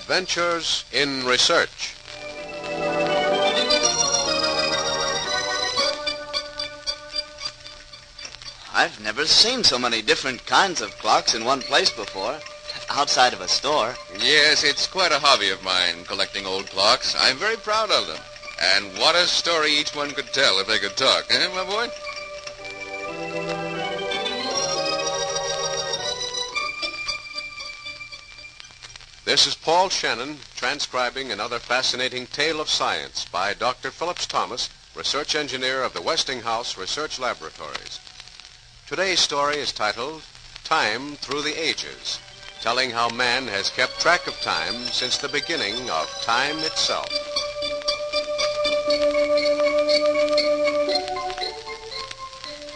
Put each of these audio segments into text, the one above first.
Adventures in Research. I've never seen so many different kinds of clocks in one place before, outside of a store. Yes, it's quite a hobby of mine, collecting old clocks. I'm very proud of them. And what a story each one could tell if they could talk, eh, my boy? This is Paul Shannon transcribing another fascinating tale of science by Dr. Phillips Thomas, research engineer of the Westinghouse Research Laboratories. Today's story is titled Time Through the Ages, telling how man has kept track of time since the beginning of time itself.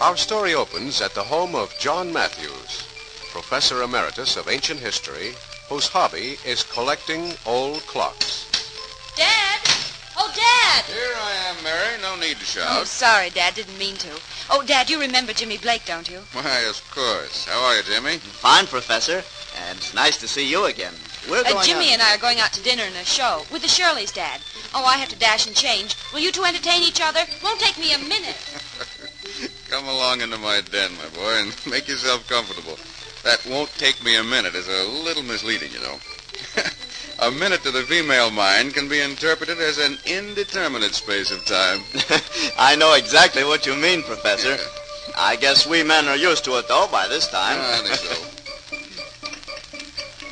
Our story opens at the home of John Matthews, Professor Emeritus of Ancient History, whose hobby is collecting old clocks. Dad! Oh, Dad! Here I am, Mary. No need to Oh, shout. sorry, Dad. Didn't mean to. Oh, Dad, you remember Jimmy Blake, don't you? Why, of course. How are you, Jimmy? Fine, Professor. And it's nice to see you again. We're going Jimmy out. and I are going out to dinner and a show with the Shirleys, Dad. Oh, I have to dash and change. Will you two entertain each other? Won't take me a minute. Come along into my den, my boy, and make yourself comfortable. That won't take me a minute is a little misleading, you know. A minute to the female mind can be interpreted as an indeterminate space of time. I know exactly what you mean, Professor. I guess we men are used to it, though, by this time. I think so.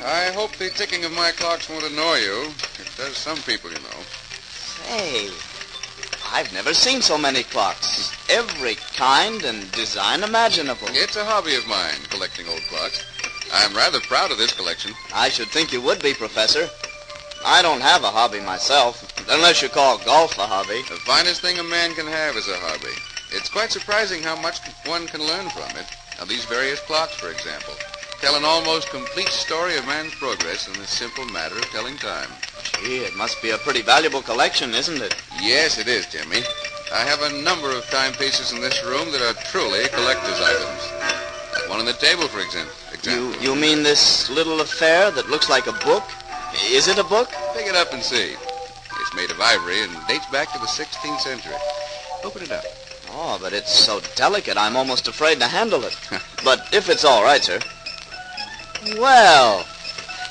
I hope the ticking of my clocks won't annoy you. It does some people, you know. Hey, I've never seen so many clocks. Every kind and design imaginable. It's a hobby of mine, collecting old clocks. I'm rather proud of this collection. I should think you would be, Professor. I don't have a hobby myself, unless you call golf a hobby. The finest thing a man can have is a hobby. It's quite surprising how much one can learn from it. Now, these various clocks, for example, tell an almost complete story of man's progress in the simple matter of telling time. Gee, it must be a pretty valuable collection, isn't it? Yes, it is, Jimmy. I have a number of timepieces in this room that are truly collector's items. That one on the table, for example. You mean this little affair that looks like a book? Is it a book? Pick it up and see. It's made of ivory and dates back to the 16th century. Open it up. Oh, but it's so delicate, I'm almost afraid to handle it. But if it's all right, sir. Well,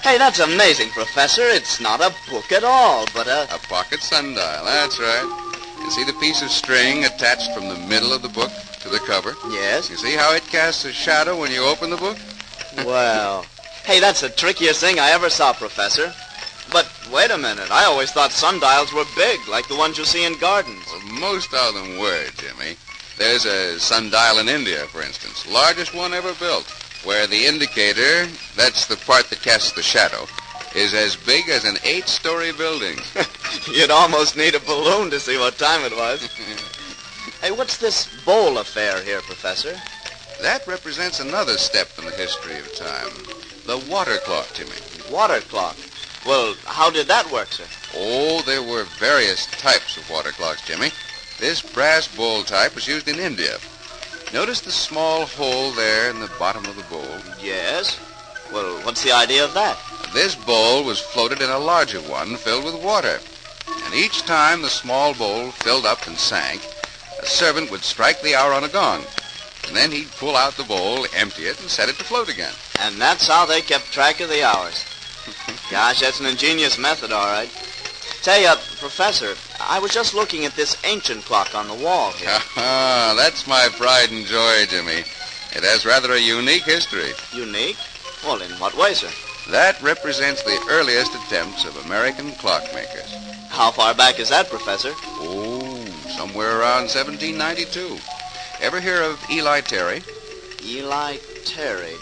hey, that's amazing, Professor. It's not a book at all, but A pocket sundial, that's right. You see the piece of string attached from the middle of the book to the cover? Yes? You see how it casts a shadow when you open the book? Well, hey, that's the trickiest thing I ever saw, Professor. But wait a minute, I always thought sundials were big, like the ones you see in gardens. Well, most of them were, Jimmy. There's a sundial in India, for instance, largest one ever built, where the indicator, that's the part that casts the shadow, is as big as an 8-story building. You'd almost need a balloon to see what time it was. Hey, what's this bowl affair here, Professor? That represents another step in the history of time. The water clock, Jimmy. Water clock. Well, how did that work, sir? Oh, there were various types of water clocks, Jimmy. This brass bowl type was used in India. Notice the small hole there in the bottom of the bowl? Yes. Well, what's the idea of that? This bowl was floated in a larger one filled with water. And each time the small bowl filled up and sank, a servant would strike the hour on a gong. And then he'd pull out the bowl, empty it, and set it to float again. And that's how they kept track of the hours. Gosh, that's an ingenious method, all right. Say, Professor, I was just looking at this ancient clock on the wall here. Ah, that's my pride and joy, Jimmy. It has rather a unique history. Unique? Well, in what way, sir? That represents the earliest attempts of American clockmakers. How far back is that, Professor? Oh, somewhere around 1792. Ever hear of Eli Terry? Eli Terry.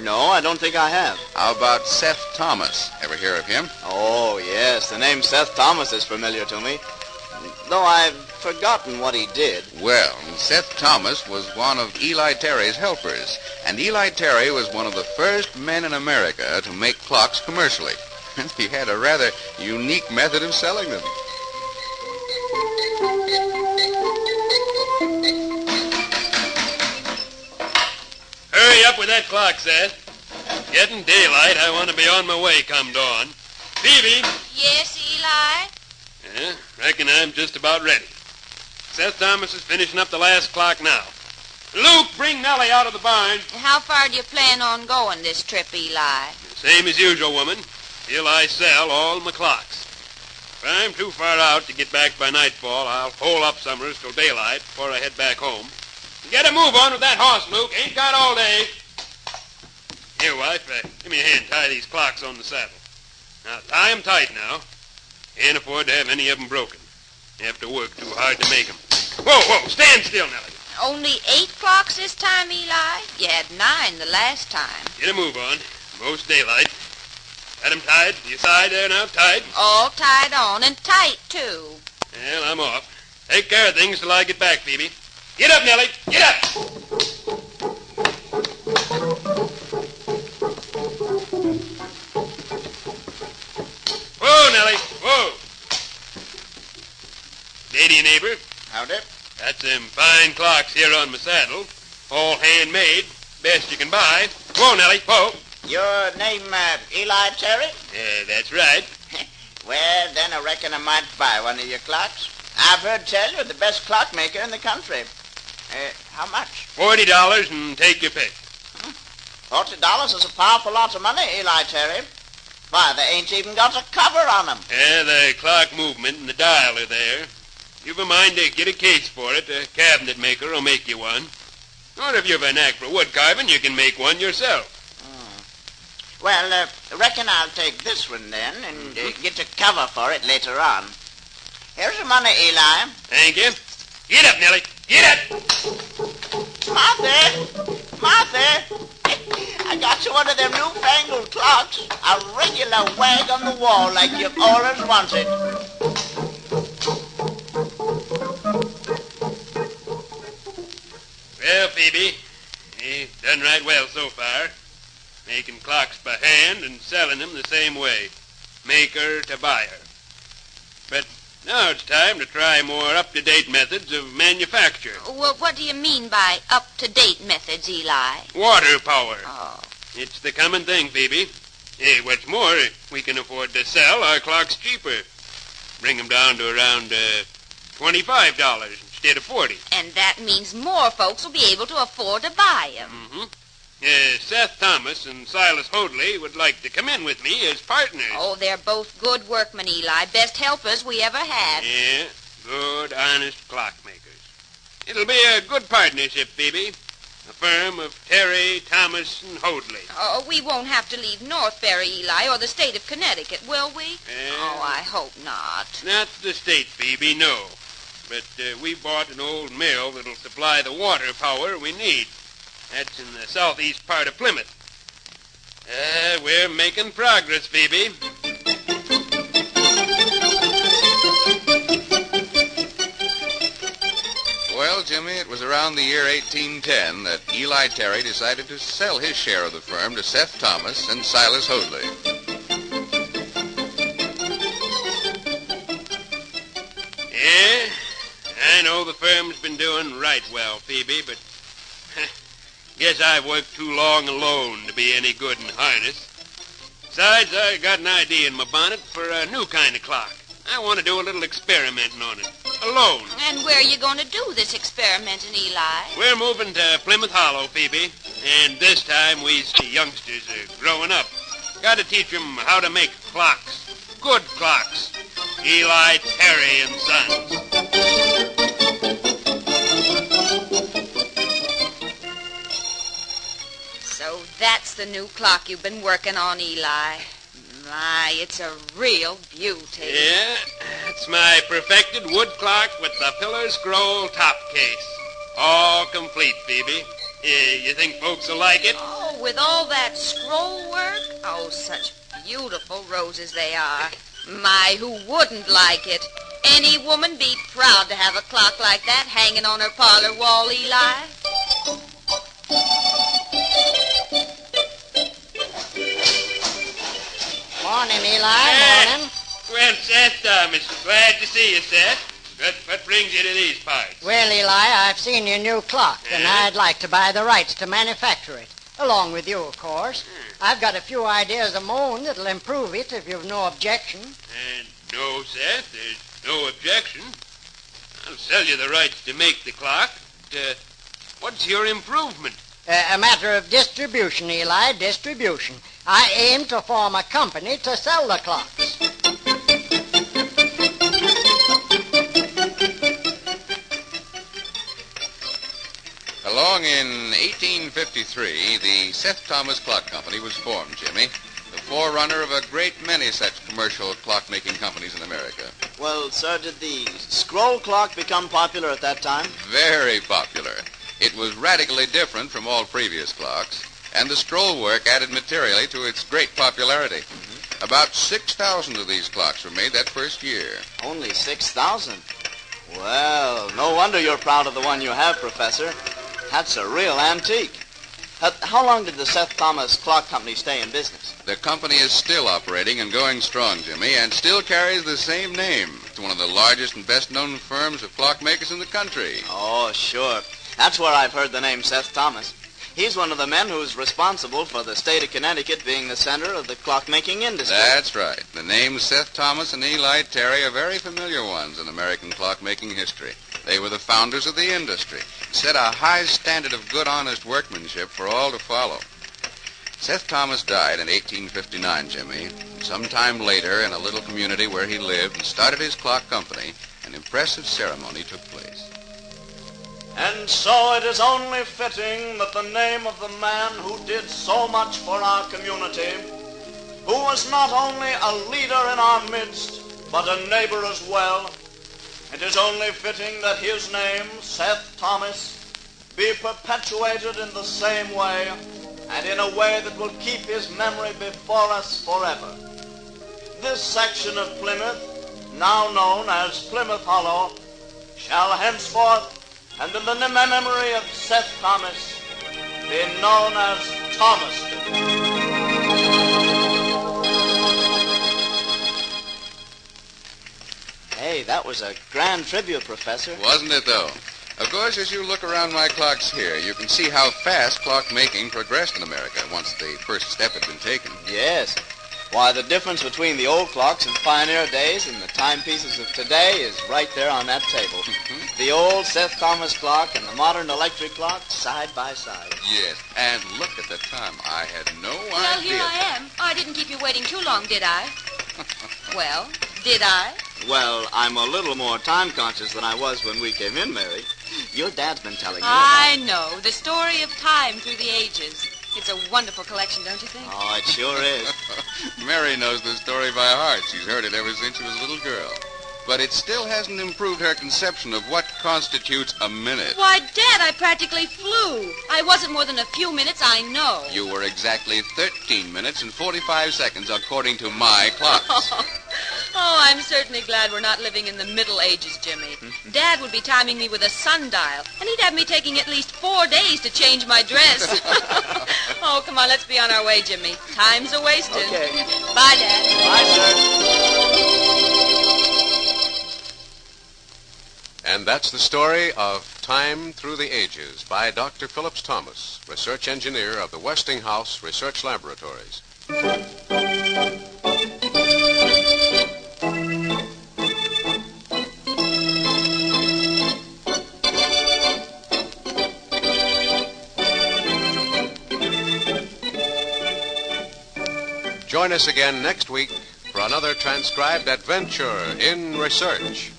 No, I don't think I have. How about Seth Thomas? Ever hear of him? Oh, yes, the name Seth Thomas is familiar to me. Though I've forgotten what he did. Well, Seth Thomas was one of Eli Terry's helpers, and Eli Terry was one of the first men in America to make clocks commercially. And he had a rather unique method of selling them. Hurry up with that clock, Seth. Getting daylight. I want to be on my way come dawn. Phoebe. Yes, Eli? Yeah, reckon I'm just about ready. Seth Thomas is finishing up the last clock now. Luke, bring Nellie out of the barn. How far do you plan on going this trip, Eli? Same as usual, woman. Till I sell all my clocks. If I'm too far out to get back by nightfall, I'll hole up Summers till daylight before I head back home. Get a move on with that horse, Luke. Ain't got all day. Here, wife, give me a hand. Tie these clocks on the saddle. Now, tie 'em tight now. Can't afford to have any of 'em broken. You have to work too hard to make 'em. Whoa, stand still, Nellie. Only 8 clocks this time, Eli? You had 9 the last time. Get a move on. Most daylight. Got 'em tied? You side there now, tied? All tied on and tight, too. Well, I'm off. Take care of things till I get back, Phoebe. Get up, Nellie. Get up! Whoa, Nellie. Whoa. Lady neighbor. Howdy. Got some fine clocks here on my saddle. All handmade. Best you can buy. Whoa, Nellie. Whoa. Your name, Eli Terry? That's right. Well, then I reckon I might buy one of your clocks. I've heard tell you're the best clockmaker in the country. How much? $40 and take your pick. $40 is a powerful lot of money, Eli Terry. Why, they ain't even got a cover on them. Yeah, the clock movement and the dial are there. You've a mind to get a case for it. A cabinet maker will make you one. Or if you've a knack for wood carving, you can make one yourself. Well, I reckon I'll take this one then and get a cover for it later on. Here's your money, Eli. Thank you. Get up, Nellie. Get up! Martha! I got you one of them newfangled clocks. A regular wag on the wall like you've always wanted. Well, Phoebe, you've done right well so far. Making clocks by hand and selling them the same way. Maker to buyer. But now it's time to try more up-to-date methods of manufacture. Well, what do you mean by up-to-date methods, Eli? Water power. Oh. It's the common thing, Phoebe. Hey, what's more, we can afford to sell our clocks cheaper. Bring them down to around $25 instead of $40. And that means more folks will be able to afford to buy them. Mm-hmm. Seth Thomas and Silas Hoadley would like to come in with me as partners. Oh, they're both good workmen, Eli. Best helpers we ever had. Yeah, good, honest clockmakers. It'll be a good partnership, Phoebe. A firm of Terry, Thomas, and Hoadley. Oh, we won't have to leave North Ferry, Eli, or the state of Connecticut, will we? Oh, I hope not. Not the state, Phoebe, no. But we bought an old mill that'll supply the water power we need. That's in the southeast part of Plymouth. We're making progress, Phoebe. Well, Jimmy, it was around the year 1810 that Eli Terry decided to sell his share of the firm to Seth Thomas and Silas Hoadley. Yeah, I know the firm's been doing right well, Phoebe, but guess I've worked too long alone to be any good in harness. Besides, I got an idea in my bonnet for a new kind of clock. I want to do a little experimenting on it, alone. And where are you going to do this experimenting, Eli? We're moving to Plymouth Hollow, Phoebe, and this time we see youngsters are growing up. Got to teach them how to make clocks, good clocks. Eli Terry and Sons. So that's the new clock you've been working on, Eli. My, it's a real beauty. Yeah, it's my perfected wood clock with the pillar scroll top case. All complete, Phoebe. You think folks will like it? Oh, with all that scroll work? Oh, such beautiful roses they are. My, who wouldn't like it? Any woman be proud to have a clock like that hanging on her parlor wall, Eli. Morning, Eli. Morning. Well, Seth Thomas, glad to see you, Seth. What brings you to these parts? Well, Eli, I've seen your new clock, and Yeah? I'd like to buy the rights to manufacture it. Along with you, of course. I've got a few ideas of my own that'll improve it if you've no objection. And no, Seth, there's no objection. I'll sell you the rights to make the clock. But, what's your improvement? A matter of distribution, Eli, distribution. I aim to form a company to sell the clocks. Along in 1853, the Seth Thomas Clock Company was formed, Jimmy. The forerunner of a great many such commercial clock-making companies in America. Well, sir, did the scroll clock become popular at that time? Very popular. It was radically different from all previous clocks, and the scroll work added materially to its great popularity. About 6,000 of these clocks were made that first year. Only 6,000? Well, no wonder you're proud of the one you have, Professor. That's a real antique. How long did the Seth Thomas Clock Company stay in business? The company is still operating and going strong, Jimmy, and still carries the same name. It's one of the largest and best-known firms of clockmakers in the country. Oh, sure. That's where I've heard the name Seth Thomas. He's one of the men who's responsible for the state of Connecticut being the center of the clockmaking industry. That's right. The names Seth Thomas and Eli Terry are very familiar ones in American clockmaking history. They were the founders of the industry, set a high standard of good, honest workmanship for all to follow. Seth Thomas died in 1859, Jimmy. Sometime later, in a little community where he lived and started his clock company, an impressive ceremony took place. And so it is only fitting that the name of the man who did so much for our community, who was not only a leader in our midst, but a neighbor as well, it is only fitting that his name, Seth Thomas, be perpetuated in the same way, and in a way that will keep his memory before us forever. This section of Plymouth, now known as Plymouth Hollow, shall henceforth, and in the memory of Seth Thomas, be known as Thomaston. Hey, that was a grand tribute, Professor. Wasn't it, though? Of course, as you look around my clocks here, you can see how fast clockmaking progressed in America once the first step had been taken. Yes. Why, the difference between the old clocks of pioneer days and the timepieces of today is right there on that table. The old Seth Thomas clock and the modern electric clock side by side. Yes, and look at the time. I had no Well, idea. here I am. I didn't keep you waiting too long, did I? Well, did I? Well, I'm a little more time conscious than I was when we came in, Mary. Your dad's been telling me I know. The story of time through the ages. It's a wonderful collection, don't you think? Oh, it sure is. Mary knows the story by heart. She's heard it ever since she was a little girl. But it still hasn't improved her conception of what constitutes a minute. Why, Dad, I practically flew. I wasn't more than a few minutes, I know. You were exactly 13 minutes and 45 seconds according to my clocks. Oh, I'm certainly glad we're not living in the Middle Ages, Jimmy. Dad would be timing me with a sundial, and he'd have me taking at least 4 days to change my dress. Oh, come on, let's be on our way, Jimmy. Time's a-wasting. Okay. Bye, Dad. Bye, sir. And that's the story of Time Through the Ages by Dr. Phillips Thomas, research engineer of the Westinghouse Research Laboratories. Join us again next week for another transcribed adventure in research.